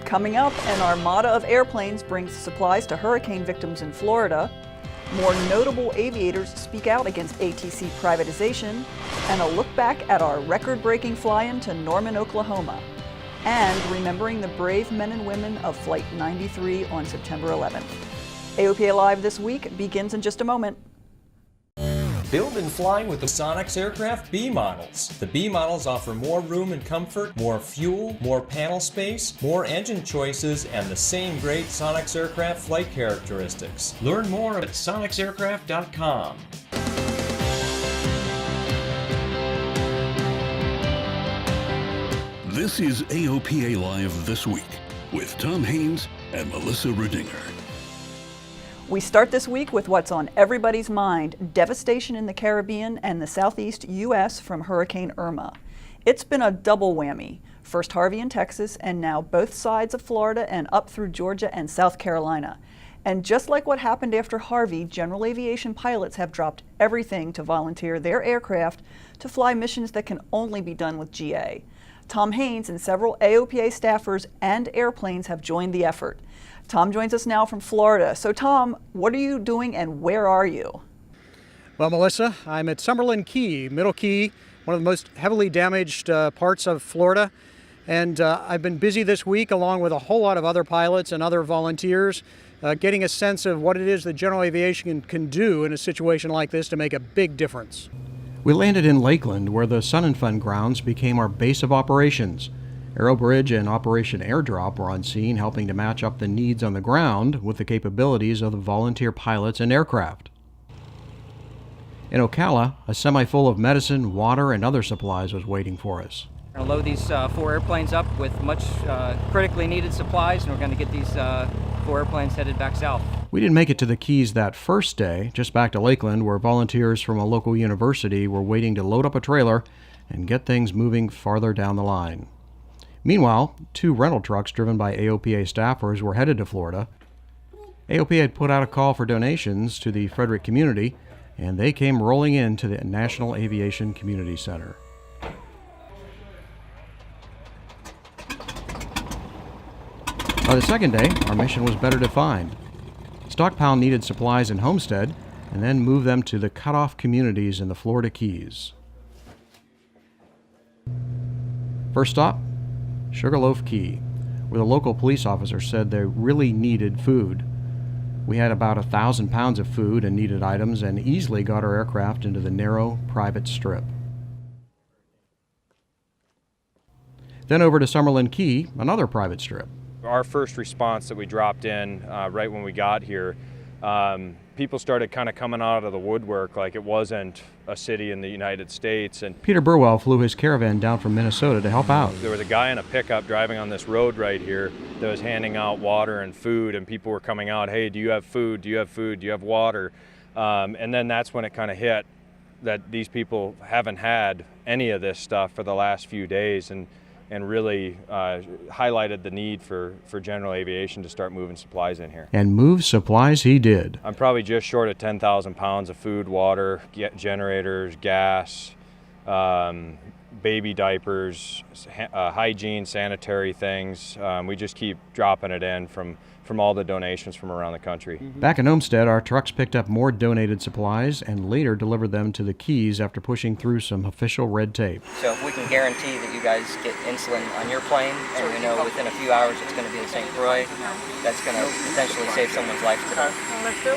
Coming up, an armada of airplanes brings supplies to hurricane victims in Florida. More notable aviators speak out against ATC privatization, and a look back at our record-breaking fly-in to Norman, Oklahoma, and remembering the brave men and women of Flight 93 on September 11th. AOPA Live this week begins in just a moment. Build and fly with the Sonex Aircraft B models. The B models offer more room and comfort, more fuel, more panel space, more engine choices, and the same great Sonex Aircraft flight characteristics. Learn more at sonexaircraft.com. This is AOPA Live This Week with Tom Haynes and Melissa Rudinger. We start this week with what's on everybody's mind: devastation in the Caribbean and the southeast U.S. from Hurricane Irma. It's been a double whammy. First Harvey in Texas, and now both sides of Florida and up through Georgia and South Carolina. And just like what happened after Harvey, general aviation pilots have dropped everything to volunteer their aircraft to fly missions that can only be done with GA. Tom Haynes and several AOPA staffers and airplanes have joined the effort. Tom joins us now from Florida. So Tom, what are you doing and where are you? Well, Melissa, I'm at Summerlin Key, Middle Key, one of the most heavily damaged parts of Florida. And I've been busy this week along with a whole lot of other pilots and other volunteers getting a sense of what it is that general aviation can do in a situation like this to make a big difference. We landed in Lakeland, where the Sun and Fun grounds became our base of operations. Aero Bridge and Operation Airdrop were on scene, helping to match up the needs on the ground with the capabilities of the volunteer pilots and aircraft. In Ocala, a semi full of medicine, water, and other supplies was waiting for us. We're going to load these 4 airplanes up with much critically needed supplies, and we're going to get these 4 airplanes headed back south. We didn't make it to the Keys that first day, just back to Lakeland, where volunteers from a local university were waiting to load up a trailer and get things moving farther down the line. Meanwhile, 2 rental trucks driven by AOPA staffers were headed to Florida. AOPA had put out a call for donations to the Frederick community, and they came rolling in to the National Aviation Community Center. By the second day, our mission was better defined. Stockpile needed supplies in Homestead, and then move them to the cutoff communities in the Florida Keys. First stop, Sugarloaf Key, where the local police officer said they really needed food. We had about 1,000 pounds of food and needed items and easily got our aircraft into the narrow, private strip. Then over to Summerlin Key, another private strip. Our first response that we dropped in right when we got here, people started kind of coming out of the woodwork like it wasn't a city in the United States. And Peter Burwell flew his Caravan down from Minnesota to help out. There was a guy in a pickup driving on this road right here that was handing out water and food, and people were coming out, hey, do you have food? Do you have food? Do you have water? And then that's when it kind of hit that these people haven't had any of this stuff for the last few days, and really highlighted the need for general aviation to start moving supplies in here. And move supplies he did. I'm probably just short of 10,000 pounds of food, water, generators, gas, baby diapers, hygiene, sanitary things. We just keep dropping it in from all the donations from around the country. Back in Homestead, our trucks picked up more donated supplies and later delivered them to the Keys after pushing through some official red tape. So if we can guarantee that you guys get insulin on your plane, and we know within a few hours it's going to be in St. Croix, that's going to potentially save someone's life today.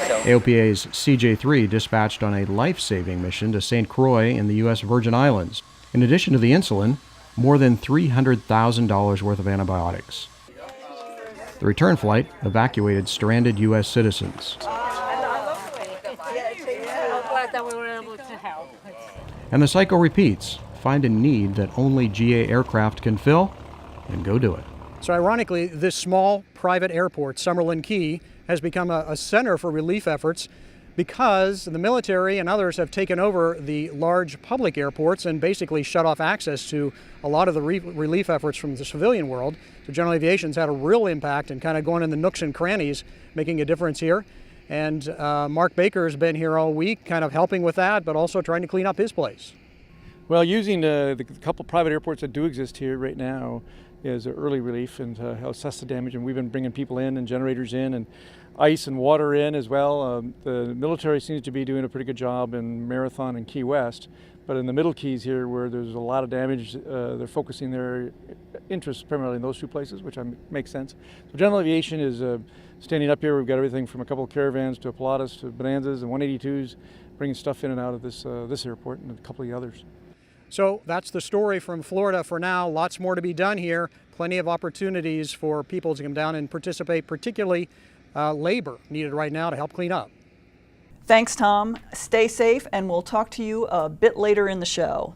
So AOPA's CJ3 dispatched on a life-saving mission to St. Croix in the U.S. Virgin Islands. In addition to the insulin, more than $300,000 worth of antibiotics. The return flight evacuated stranded U.S. citizens. And the cycle repeats. Find a need that only GA aircraft can fill, and go do it. So ironically, this small private airport, Summerlin Key, has become a center for relief efforts because the military and others have taken over the large public airports and basically shut off access to a lot of the relief efforts from the civilian world. So general aviation's had a real impact and kind of going in the nooks and crannies, making a difference here. And Mark Baker has been here all week, kind of helping with that, but also trying to clean up his place. Well, using the couple private airports that do exist here right now, is early relief and assess the damage. And we've been bringing people in and generators in and ice and water in as well. The military seems to be doing a pretty good job in Marathon and Key West, but in the Middle Keys here where there's a lot of damage, they're focusing their interest primarily in those two places, which makes sense. So General Aviation is standing up here. We've got everything from a couple of caravans to a Pilatus to Bonanzas and 182s, bringing stuff in and out of this airport and a couple of the others. So that's the story from Florida for now. Lots more to be done here. Plenty of opportunities for people to come down and participate, particularly labor needed right now to help clean up. Thanks, Tom. Stay safe, and we'll talk to you a bit later in the show.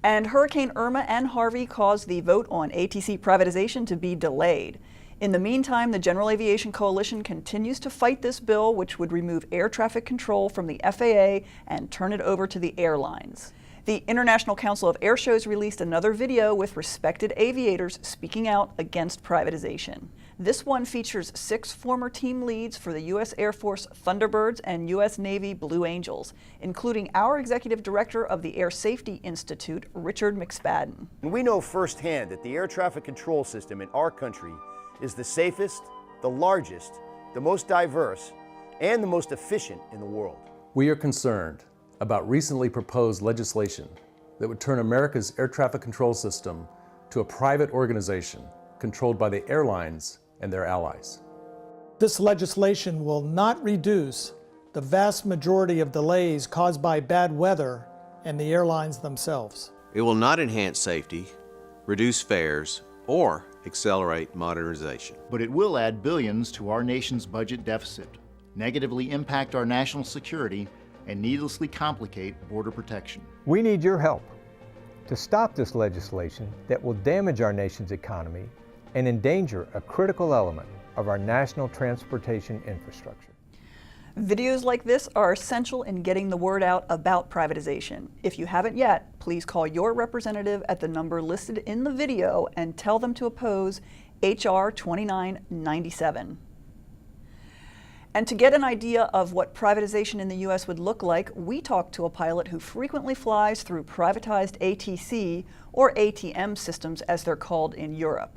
And Hurricane Irma and Harvey caused the vote on ATC privatization to be delayed. In the meantime, the General Aviation Coalition continues to fight this bill, which would remove air traffic control from the FAA and turn it over to the airlines. The International Council of Air Shows released another video with respected aviators speaking out against privatization. This one features 6 former team leads for the U.S. Air Force Thunderbirds and U.S. Navy Blue Angels, including our Executive Director of the Air Safety Institute, Richard McSpadden. We know firsthand that the air traffic control system in our country is the safest, the largest, the most diverse, and the most efficient in the world. We are concerned about recently proposed legislation that would turn America's air traffic control system to a private organization controlled by the airlines and their allies. This legislation will not reduce the vast majority of delays caused by bad weather and the airlines themselves. It will not enhance safety, reduce fares, or accelerate modernization. But it will add billions to our nation's budget deficit, negatively impact our national security, and needlessly complicate border protection. We need your help to stop this legislation that will damage our nation's economy and endanger a critical element of our national transportation infrastructure. Videos like this are essential in getting the word out about privatization. If you haven't yet, please call your representative at the number listed in the video and tell them to oppose H.R. 2997. And to get an idea of what privatization in the U.S. would look like, we talked to a pilot who frequently flies through privatized ATC, or ATM systems as they're called in Europe.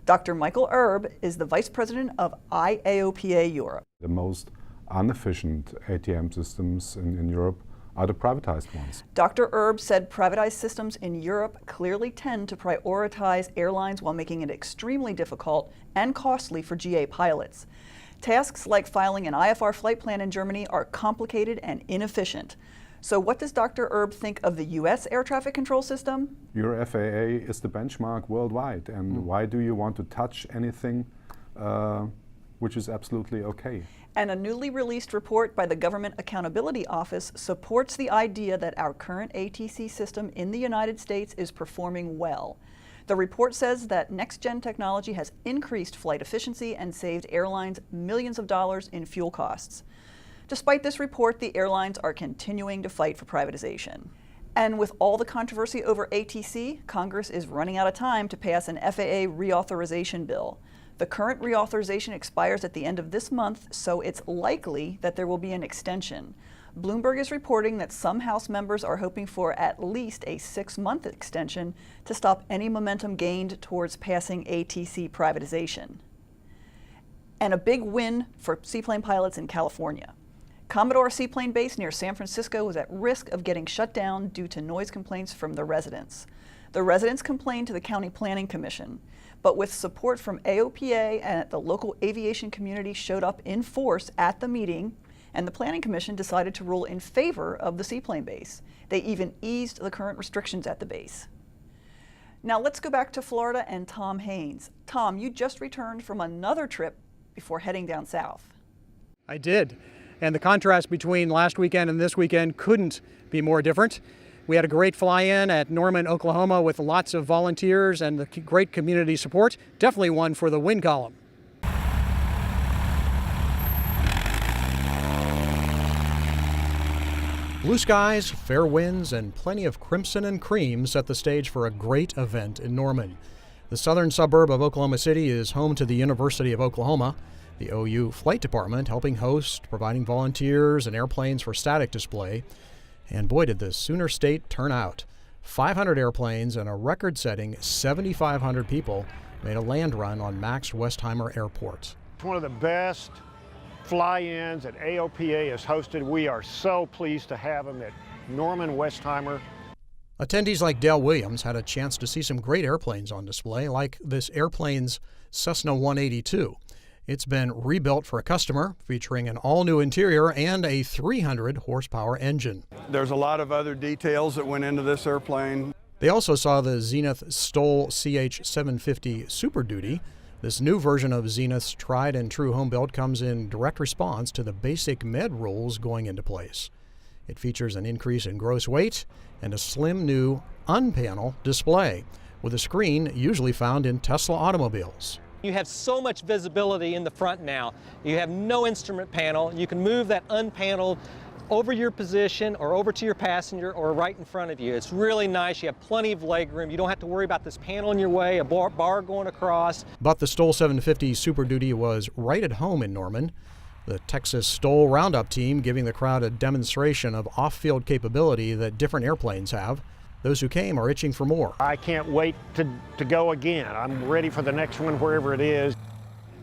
Dr. Michael Erb is the Vice President of IAOPA Europe. The most inefficient ATM systems in Europe are the privatized ones. Dr. Erb said privatized systems in Europe clearly tend to prioritize airlines while making it extremely difficult and costly for GA pilots. Tasks like filing an IFR flight plan in Germany are complicated and inefficient. So what does Dr. Erb think of the U.S. air traffic control system? Your FAA is the benchmark worldwide, and why do you want to touch anything which is absolutely okay? And a newly released report by the Government Accountability Office supports the idea that our current ATC system in the United States is performing well. The report says that next-gen technology has increased flight efficiency and saved airlines millions of dollars in fuel costs. Despite this report, the airlines are continuing to fight for privatization. And with all the controversy over ATC, Congress is running out of time to pass an FAA reauthorization bill. The current reauthorization expires at the end of this month, so it's likely that there will be an extension. Bloomberg is reporting that some House members are hoping for at least a 6-month extension to stop any momentum gained towards passing ATC privatization. And a big win for seaplane pilots in California. Commodore Seaplane Base near San Francisco was at risk of getting shut down due to noise complaints from the residents. The residents complained to the County Planning Commission, but with support from AOPA and the local aviation community showed up in force at the meeting, and the Planning Commission decided to rule in favor of the seaplane base. They even eased the current restrictions at the base. Now let's go back to Florida and Tom Haynes. Tom, you just returned from another trip before heading down south. I did. And the contrast between last weekend and this weekend couldn't be more different. We had a great fly-in at Norman, Oklahoma with lots of volunteers and the great community support. Definitely one for the win column. Blue skies, fair winds, and plenty of crimson and cream set the stage for a great event in Norman. The southern suburb of Oklahoma City is home to the University of Oklahoma. The OU Flight Department helping host, providing volunteers and airplanes for static display. And boy, did the Sooner State turn out. 500 airplanes and a record-setting 7,500 people made a land run on Max Westheimer Airport. It's one of the best fly-ins that AOPA has hosted. We are so pleased to have them at Norman Westheimer. Attendees like Dale Williams had a chance to see some great airplanes on display, like this airplane's Cessna 182. It's been rebuilt for a customer, featuring an all-new interior and a 300-horsepower engine. There's a lot of other details that went into this airplane. They also saw the Zenith Stoll CH-750 Super Duty. This new version of Zenith's tried and true home build comes in direct response to the basic med rules going into place. It features an increase in gross weight and a slim new unpanel display with a screen usually found in Tesla automobiles. You have so much visibility in the front now. You have no instrument panel. You can move that unpaneled over your position or over to your passenger or right in front of you. It's really nice. You have plenty of leg room. You don't have to worry about this panel in your way, a bar going across. But the Stoll 750 Super Duty was right at home in Norman. The Texas Stoll Roundup team giving the crowd a demonstration of off-field capability that different airplanes have. Those who came are itching for more. I can't wait to go again. I'm ready for the next one, wherever it is.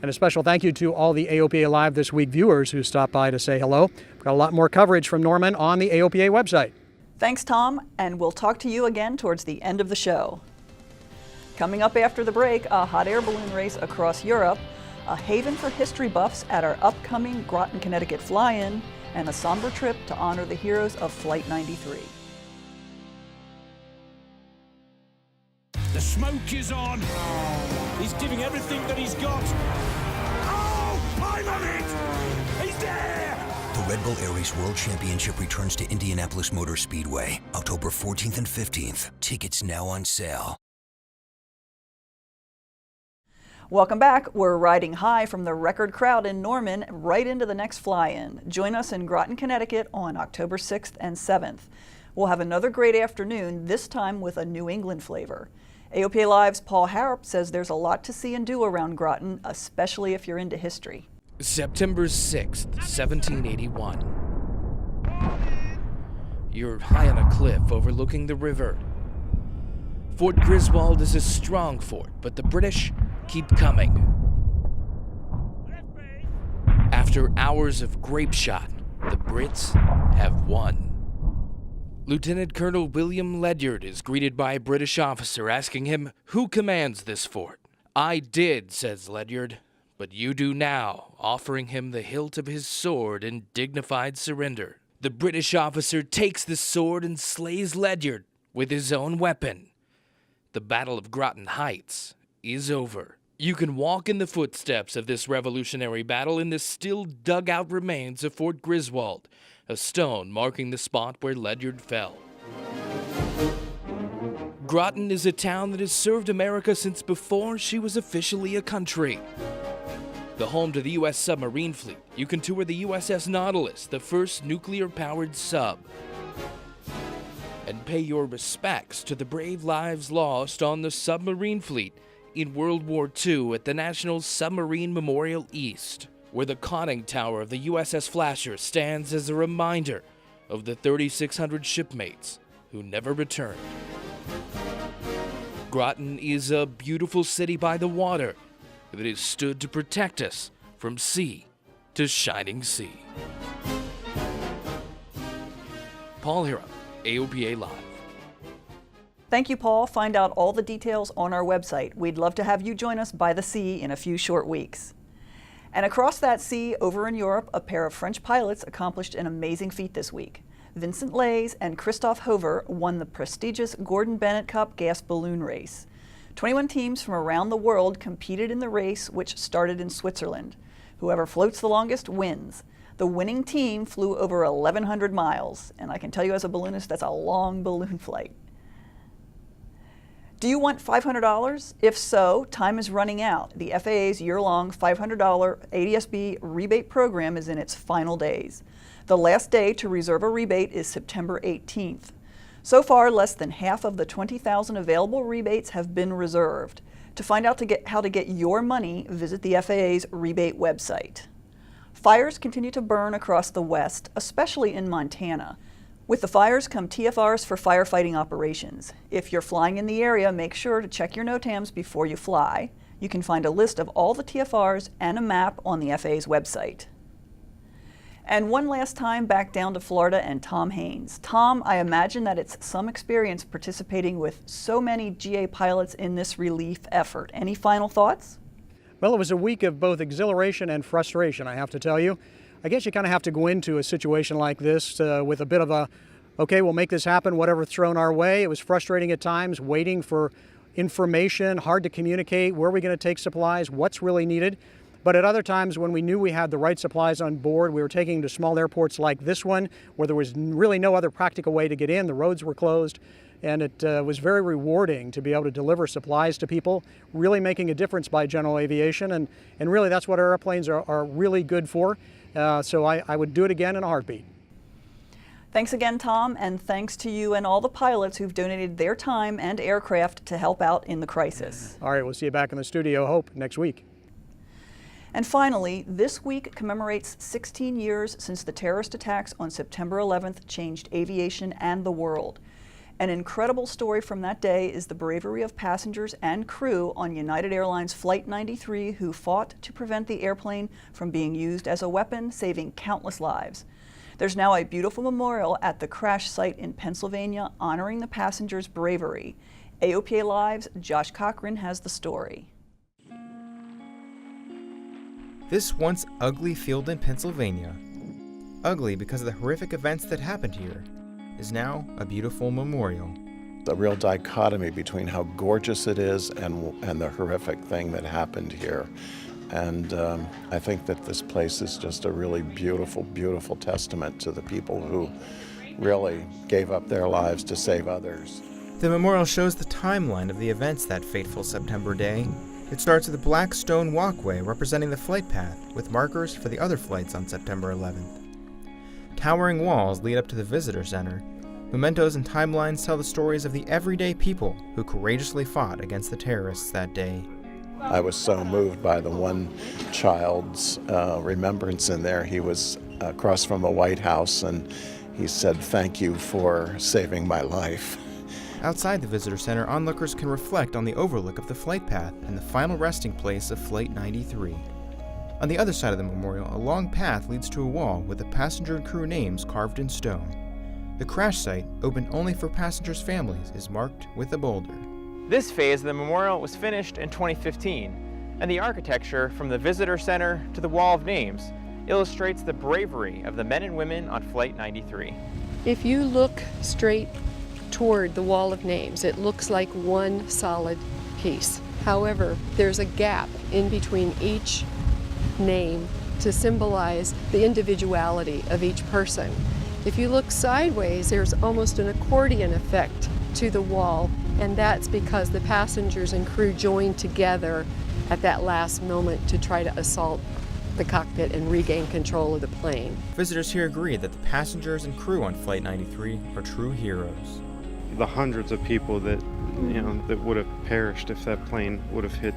And a special thank you to all the AOPA Live This Week viewers who stopped by to say hello. We've got a lot more coverage from Norman on the AOPA website. Thanks, Tom, and we'll talk to you again towards the end of the show. Coming up after the break, a hot air balloon race across Europe, a haven for history buffs at our upcoming Groton, Connecticut Fly-In, and a somber trip to honor the heroes of Flight 93. The smoke is on. He's giving everything that he's got. Oh, I'm on it! He's there! The Red Bull Air Race World Championship returns to Indianapolis Motor Speedway, October 14th and 15th. Tickets now on sale. Welcome back. We're riding high from the record crowd in Norman right into the next fly-in. Join us in Groton, Connecticut on October 6th and 7th. We'll have another great afternoon, this time with a New England flavor. AOPA Live's Paul Harrop says there's a lot to see and do around Groton, especially if you're into history. September 6th, 1781. You're high on a cliff overlooking the river. Fort Griswold is a strong fort, but the British keep coming. After hours of grape shot, the Brits have won. Lieutenant Colonel William Ledyard is greeted by a British officer asking him who commands this fort. I did, says Ledyard, but you do now, offering him the hilt of his sword in dignified surrender. The British officer takes the sword and slays Ledyard with his own weapon. The Battle of Groton Heights is over. You can walk in the footsteps of this revolutionary battle in the still dug-out remains of Fort Griswold, a stone marking the spot where Ledyard fell. Groton is a town that has served America since before she was officially a country. The home to the U.S. submarine fleet, you can tour the USS Nautilus, the first nuclear-powered sub, and pay your respects to the brave lives lost on the submarine fleet in World War II at the National Submarine Memorial East, where the conning tower of the USS Flasher stands as a reminder of the 3,600 shipmates who never returned. Groton is a beautiful city by the water that has stood to protect us from sea to shining sea. Paul Harrop, AOPA Live. Thank you, Paul. Find out all the details on our website. We'd love to have you join us by the sea in a few short weeks. And across that sea, over in Europe, a pair of French pilots accomplished an amazing feat this week. Vincent Lays and Christophe Hover won the prestigious Gordon Bennett Cup gas balloon race. 21 teams from around the world competed in the race, which started in Switzerland. Whoever floats the longest wins. The winning team flew over 1,100 miles, and I can tell you as a balloonist, that's a long balloon flight. Do you want $500? If so, time is running out. The FAA's year-long $500 ADS-B rebate program is in its final days. The last day to reserve a rebate is September 18th. So far, less than half of the 20,000 available rebates have been reserved. To find out how to get your money, visit the FAA's rebate website. Fires continue to burn across the West, especially in Montana. With the fires come TFRs for firefighting operations. If you're flying in the area, make sure to check your NOTAMs before you fly. You can find a list of all the TFRs and a map on the FAA's website. And one last time back down to Florida and Tom Haynes. Tom, I imagine that it's some experience participating with so many GA pilots in this relief effort. Any final thoughts? Well, it was a week of both exhilaration and frustration, I have to tell you. I guess you kind of have to go into a situation like this with a bit of a, okay, we'll make this happen, whatever's thrown our way. It was frustrating at times, waiting for information, hard to communicate, where are we going to take supplies, what's really needed. But at other times when we knew we had the right supplies on board, we were taking to small airports like this one, where there was really no other practical way to get in, the roads were closed, and it was very rewarding to be able to deliver supplies to people, really making a difference by general aviation, and really that's what our airplanes are really good for. So I would do it again in a heartbeat. Thanks again, Tom, and thanks to you and all the pilots who've donated their time and aircraft to help out in the crisis. All right, we'll see you back in the studio, hope, next week. And finally, this week commemorates 16 years since the terrorist attacks on September 11th changed aviation and the world. An incredible story from that day is the bravery of passengers and crew on United Airlines Flight 93 who fought to prevent the airplane from being used as a weapon, saving countless lives. There's now a beautiful memorial at the crash site in Pennsylvania honoring the passengers' bravery. AOPA Live's Josh Cochran has the story. This once ugly field in Pennsylvania, ugly because of the horrific events that happened here, is now a beautiful memorial. A real dichotomy between how gorgeous it is and the horrific thing that happened here. And I think that this place is just a really beautiful, beautiful testament to the people who really gave up their lives to save others. The memorial shows the timeline of the events that fateful September day. It starts with a black stone walkway representing the flight path, with markers for the other flights on September 11th. Towering walls lead up to the visitor center. Mementos and timelines tell the stories of the everyday people who courageously fought against the terrorists that day. I was so moved by the one child's remembrance in there. He was across from a White House and he said, "Thank you for saving my life." Outside the visitor center, onlookers can reflect on the overlook of the flight path and the final resting place of Flight 93. On the other side of the memorial, a long path leads to a wall with the passenger and crew names carved in stone. The crash site, open only for passengers' families, is marked with a boulder. This phase of the memorial was finished in 2015, and the architecture from the visitor center to the wall of names illustrates the bravery of the men and women on Flight 93. If you look straight toward the wall of names, it looks like one solid piece. However, there's a gap in between each name to symbolize the individuality of each person. If you look sideways, there's almost an accordion effect to the wall, and that's because the passengers and crew joined together at that last moment to try to assault the cockpit and regain control of the plane. Visitors here agree that the passengers and crew on Flight 93 are true heroes. The hundreds of people that that would have perished if that plane would have hit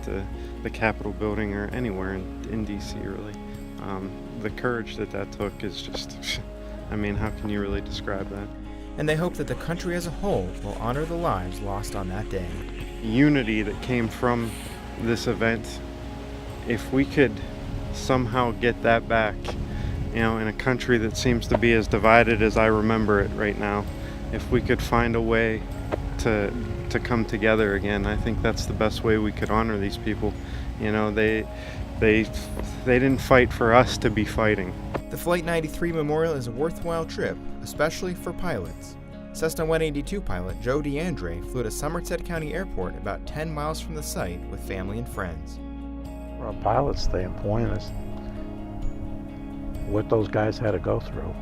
the Capitol building or anywhere in DC, really. The courage that took is just, I mean, how can you really describe that? And they hope that the country as a whole will honor the lives lost on that day. Unity that came from this event, if we could somehow get that back, in a country that seems to be as divided as I remember it right now, if we could find a way to come together again, I think that's the best way we could honor these people. They didn't fight for us to be fighting. The Flight 93 Memorial is a worthwhile trip, especially for pilots. Cessna 182 pilot Joe DeAndre flew to Somerset County Airport about 10 miles from the site with family and friends. From a pilot's standpoint, is what those guys had to go through.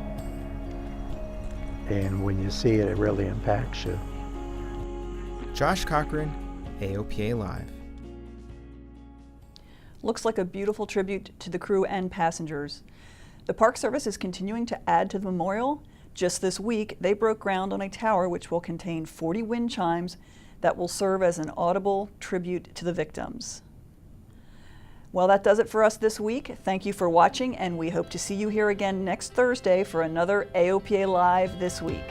And when you see it, it really impacts you. Josh Cochran, AOPA Live. Looks like a beautiful tribute to the crew and passengers. The Park Service is continuing to add to the memorial. Just this week, they broke ground on a tower which will contain 40 wind chimes that will serve as an audible tribute to the victims. Well, that does it for us this week. Thank you for watching, and we hope to see you here again next Thursday for another AOPA Live This Week.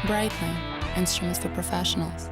Brightline, instruments for professionals.